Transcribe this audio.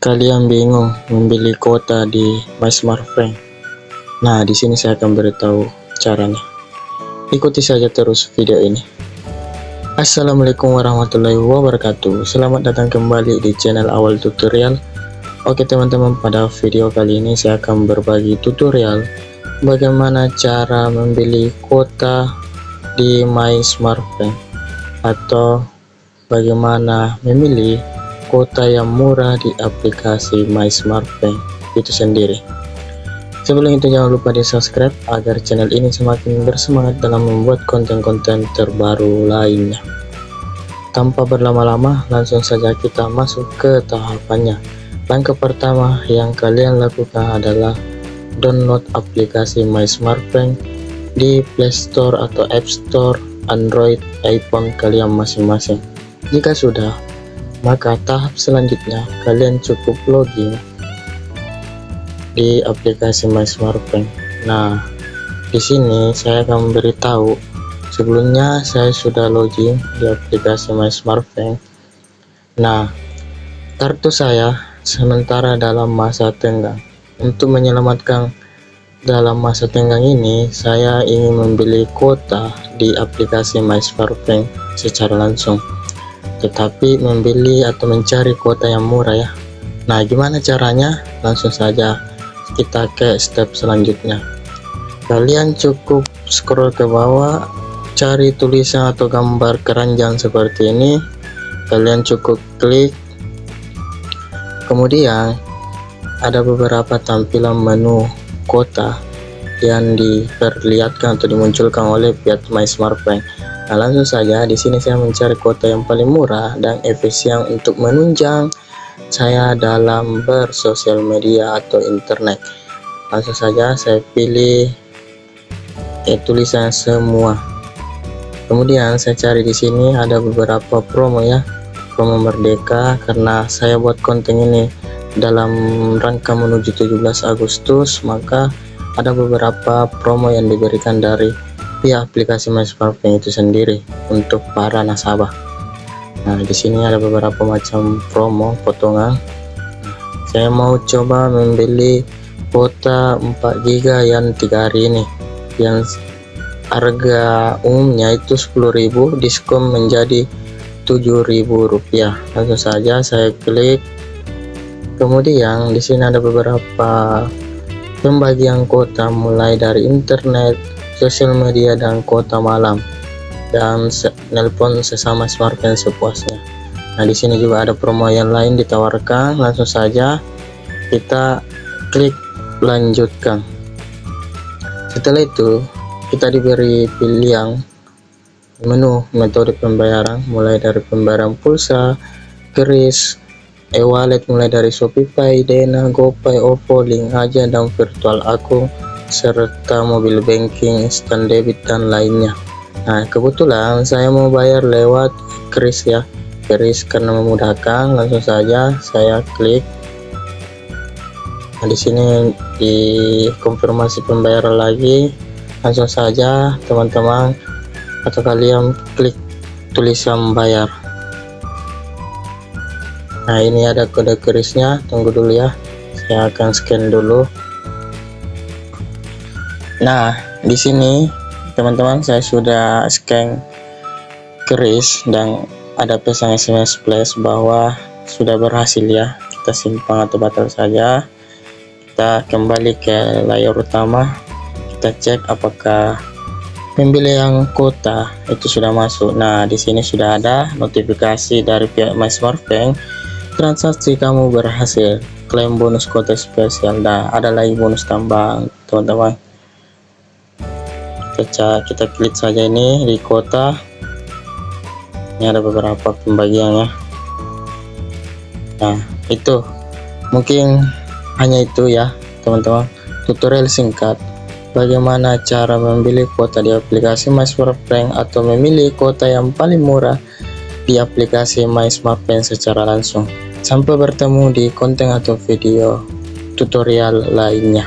Kalian bingung membeli kuota di MySmartFriend? Nah, di sini saya akan beritahu caranya. Ikuti saja terus video ini. Assalamualaikum warahmatullahi wabarakatuh. Selamat datang kembali di channel Awal Tutorial. Oke teman-teman, pada video kali ini saya akan berbagi tutorial bagaimana cara membeli kuota di MySmartFriend atau bagaimana memilih kuota yang murah di aplikasi MySmartFriend itu sendiri. Sebelum itu jangan lupa di subscribe agar channel ini semakin bersemangat dalam membuat konten-konten terbaru lainnya. Tanpa berlama-lama, langsung saja kita masuk ke tahapannya. Langkah pertama yang kalian lakukan adalah download aplikasi MySmartFriend di Play Store atau App Store Android, iPhone kalian masing-masing. Jika sudah, maka tahap selanjutnya kalian cukup login di aplikasi MySmartFriend. Nah, di sini saya akan memberitahu sebelumnya saya sudah login di aplikasi MySmartFriend. Nah, kartu saya sementara dalam masa tenggang. Untuk menyelamatkan dalam masa tenggang ini, saya ingin membeli kuota di aplikasi MySmartFriend secara langsung, tetapi membeli atau mencari kuota yang murah ya. Nah, gimana caranya? Langsung saja kita ke step selanjutnya. Kalian cukup scroll ke bawah, cari tulisan atau gambar keranjang seperti ini. Kalian cukup klik, kemudian ada beberapa tampilan menu kuota yang diperlihatkan atau dimunculkan oleh pihak MySmartFriend. Nah, langsung saja di sini saya mencari kuota yang paling murah dan efisien untuk menunjang saya dalam bersosial media atau internet. Langsung saja saya pilih tulisan semua. Kemudian saya cari di sini ada beberapa promo ya, promo Merdeka, karena saya buat konten ini dalam rangka menuju 17 Agustus, maka ada beberapa promo yang diberikan dari pihak aplikasi MySmartFriend itu sendiri untuk para nasabah. Nah, di sini ada beberapa macam promo potongan. Saya mau coba membeli kuota 4 GB yang 3 hari ini, yang harga umumnya itu 10.000, diskon menjadi Rp7.000. Langsung saja saya klik. Kemudian di sini ada beberapa pembagian kuota mulai dari internet, sosial media, dan kuota malam, dan nelpon sesama smartphone sepuasnya. Nah, di sini juga ada promo yang lain ditawarkan. Langsung saja kita klik lanjutkan. Setelah itu kita diberi pilihan menu metode pembayaran mulai dari pembayaran pulsa, kris, e-wallet mulai dari ShopeePay, Dena, GoPay, OVO, Link Aja, dan virtual akun, serta mobil banking, instant debit, dan lainnya. Nah, kebetulan saya mau bayar lewat kris ya, kris karena memudahkan. Langsung saja saya klik. Nah, di sini di konfirmasi pembayaran lagi. Langsung saja teman-teman atau kalian klik tulisan bayar. Nah, ini ada kode krisnya, tunggu dulu ya, saya akan scan dulu. Nah, di sini teman-teman saya sudah scan kris dan ada pesan SMS flash bahwa sudah berhasil ya. Kita simpan atau batal saja. Kita kembali ke layar utama, kita cek apakah pembelian kuota itu sudah masuk. Nah, di sini sudah ada notifikasi dari pihak MySmartFriend, transaksi kamu berhasil, klaim bonus kuota spesial. Nah, ada lagi bonus tambahan teman-teman. Kita klik saja ini di kuota. Ini ada beberapa pembagiannya. Nah, itu mungkin hanya itu ya teman-teman, tutorial singkat bagaimana cara membeli kuota di aplikasi MySmartFriend atau memilih kuota yang paling murah di aplikasi MySmartFriend secara langsung. Sampai bertemu di konten atau video tutorial lainnya.